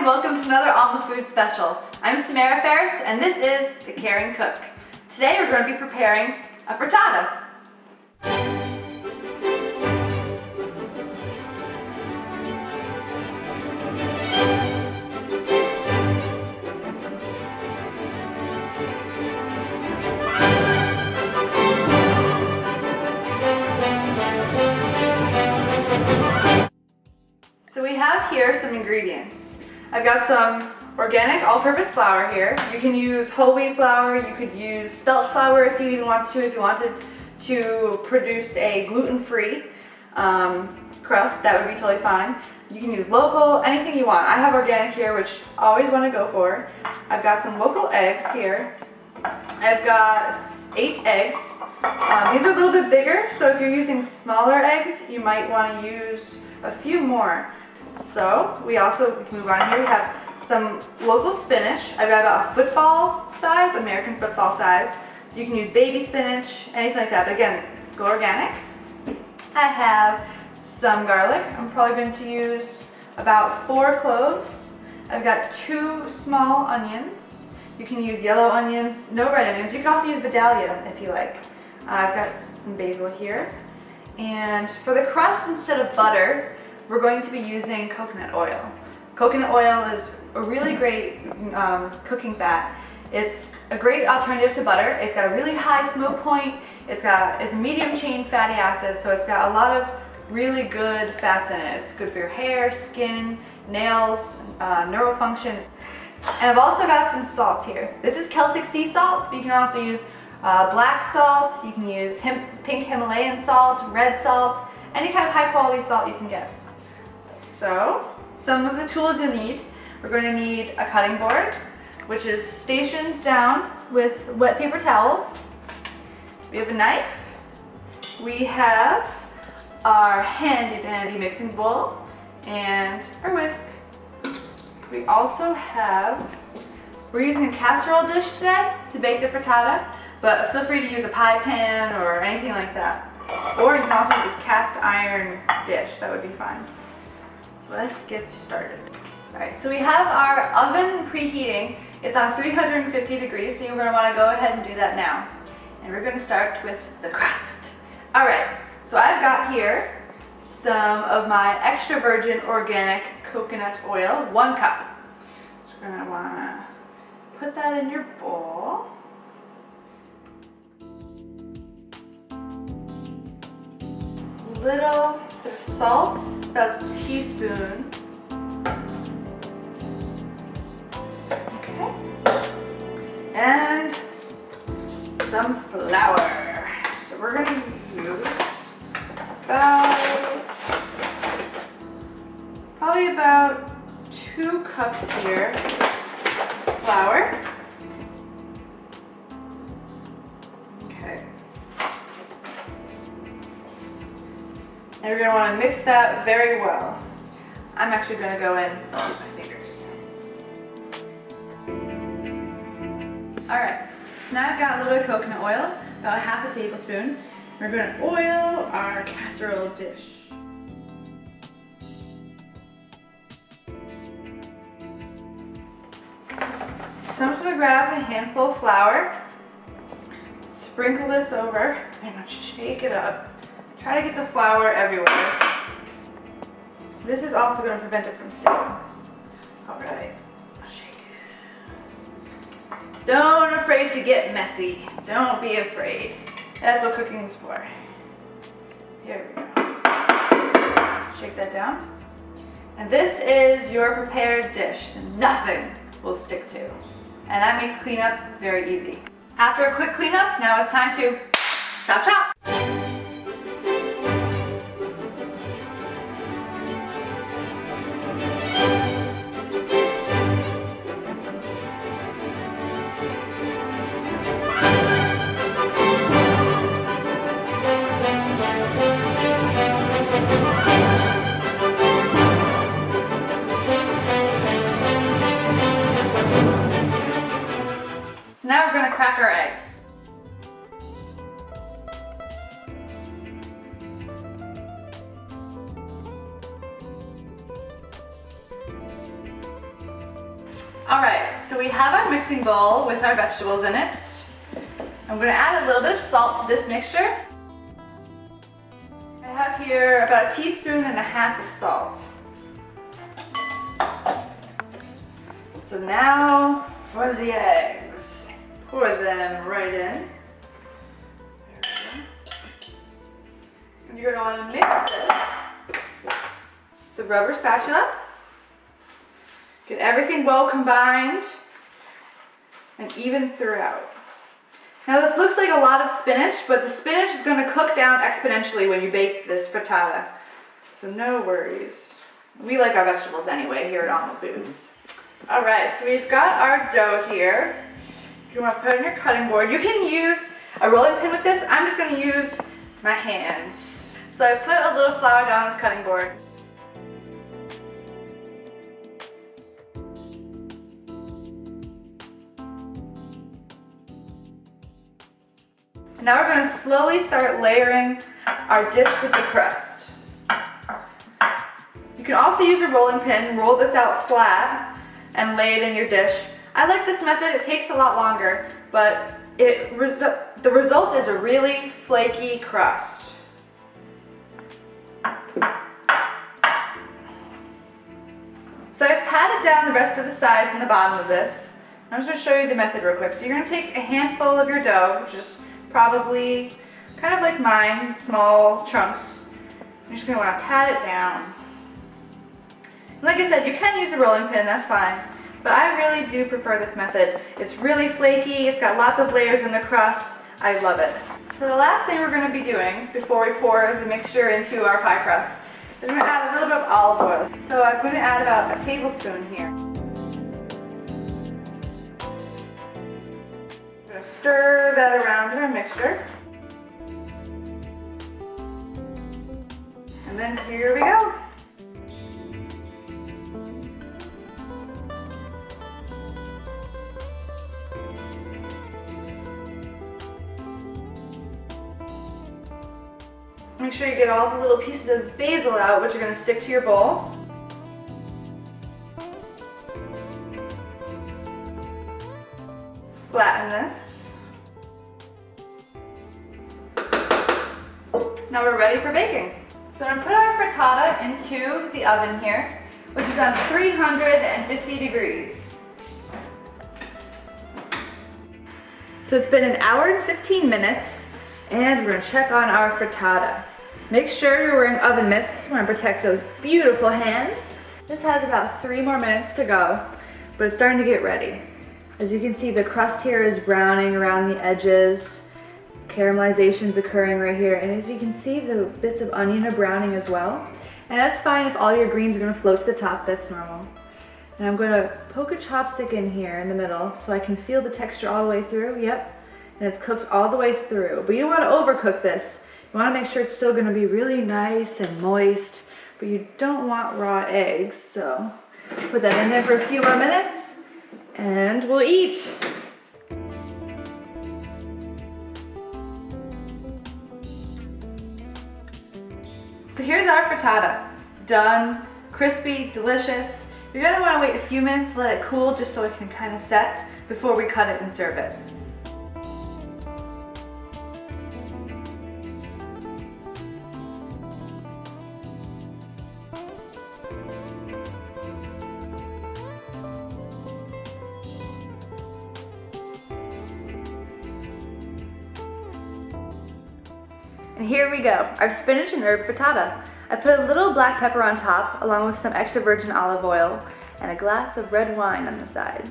and welcome to another On the Food special. I'm Samara Ferris and this is The Caring Cook. Today we're going to be preparing a frittata. So we have here some ingredients. I've got some organic all-purpose flour here. You can use whole wheat flour, you could use spelt flour if you even want to, if you wanted to produce a gluten-free crust, that would be totally fine. You can use local, anything you want. I have organic here, which I always want to go for. I've got some local eggs here. I've got 8 eggs. These are a little bit bigger, so if you're using smaller eggs, you might want to use a few more. So we can move on here. We have some local spinach. I've got about a football size, American football size. You can use baby spinach, anything like that. But again, go organic. I have some garlic. I'm probably going to use about 4 cloves. I've got 2 small onions. You can use yellow onions, no red onions. You can also use Vidalia if you like. I've got some basil here. And for the crust, instead of butter, we're going to be using coconut oil. Coconut oil is a really great cooking fat. It's a great alternative to butter. It's got a really high smoke point. It's a medium chain fatty acid, so it's got a lot of really good fats in it. It's good for your hair, skin, nails, neural function. And I've also got some salt here. This is Celtic sea salt, but you can also use black salt. You can use pink Himalayan salt, red salt, any kind of high quality salt you can get. So, some of the tools you'll need. We're going to need a cutting board, which is stationed down with wet paper towels. We have a knife. We have our handy dandy mixing bowl and our whisk. We also have, we're using a casserole dish today to bake the frittata, but feel free to use a pie pan or anything like that. Or you can also use a cast iron dish, that would be fine. So let's get started. Alright, so we have our oven preheating. It's on 350 degrees, so you're going to want to go ahead and do that now. And we're going to start with the crust. Alright, so I've got here some of my extra virgin organic coconut oil, 1 cup. So we're going to want to put that in your bowl. A little bit of salt, about a teaspoon. Okay. And some flour. So we're going to use probably about 2 cups here of flour. Okay. And we're going to want to mix that very well. I'm actually going to go in with my fingers. Alright, now I've got a little bit of coconut oil, about half a tablespoon. We're going to oil our casserole dish. So I'm just going to grab a handful of flour, sprinkle this over, and shake it up. Try to get the flour everywhere. This is also going to prevent it from sticking. Alright, shake it. Don't be afraid to get messy. Don't be afraid. That's what cooking is for. Here we go. Shake that down. And this is your prepared dish. Nothing will stick to. And that makes cleanup very easy. After a quick cleanup, now it's time to chop chop. So now we're going to crack our eggs. so we have our mixing bowl with our vegetables in it. I'm going to add a little bit of salt to this mixture. I have here about a teaspoon and a half of salt. So now for the eggs. Pour them right in. And you're going to want to mix this with the rubber spatula. Get everything well combined and even throughout. Now this looks like a lot of spinach, but the spinach is going to cook down exponentially when you bake this frittata. So no worries. We like our vegetables anyway here at Alma Foods. Alright, so we've got our dough here. You want to put it on your cutting board. You can use a rolling pin with this. I'm just going to use my hands. So I put a little flour down on this cutting board. Now we're going to slowly start layering our dish with the crust. You can also use a rolling pin, roll this out flat, and lay it in your dish. I like this method. It takes a lot longer, but the result is a really flaky crust. So I've patted down the rest of the sides and the bottom of this. I'm just going to show you the method real quick. So you're going to take a handful of your dough, which is probably kind of like mine, small chunks. You're just going to want to pat it down. And like I said, you can use a rolling pin, that's fine. But I really do prefer this method. It's really flaky, it's got lots of layers in the crust. I love it. So the last thing we're going to be doing before we pour the mixture into our pie crust is we're going to add a little bit of olive oil. So I'm going to add about a tablespoon here. Stir that around in our mixture. And then here we go. Make sure you get all the little pieces of basil out, which are going to stick to your bowl. Flatten this. Now we're ready for baking. So I'm going to put our frittata into the oven here, which is on 350 degrees. So it's been 1 hour and 15 minutes, and we're going to check on our frittata. Make sure you're wearing oven mitts. You want to protect those beautiful hands. This has about 3 more minutes to go, but it's starting to get ready. As you can see, the crust here is browning around the edges. Caramelization's occurring right here, and as you can see, the bits of onion are browning as well. And that's fine if all your greens are going to float to the top, that's normal. And I'm going to poke a chopstick in here in the middle so I can feel the texture all the way through. Yep, and it's cooked all the way through. But you don't want to overcook this. You want to make sure it's still going to be really nice and moist, but you don't want raw eggs. So put that in there for a few more minutes and we'll eat. So here's our frittata. Done, crispy, delicious. You're gonna wanna wait a few minutes to let it cool just so it can kind of set before we cut it and serve it. And here we go, our spinach and herb frittata. I put a little black pepper on top, along with some extra virgin olive oil, and a glass of red wine on the side.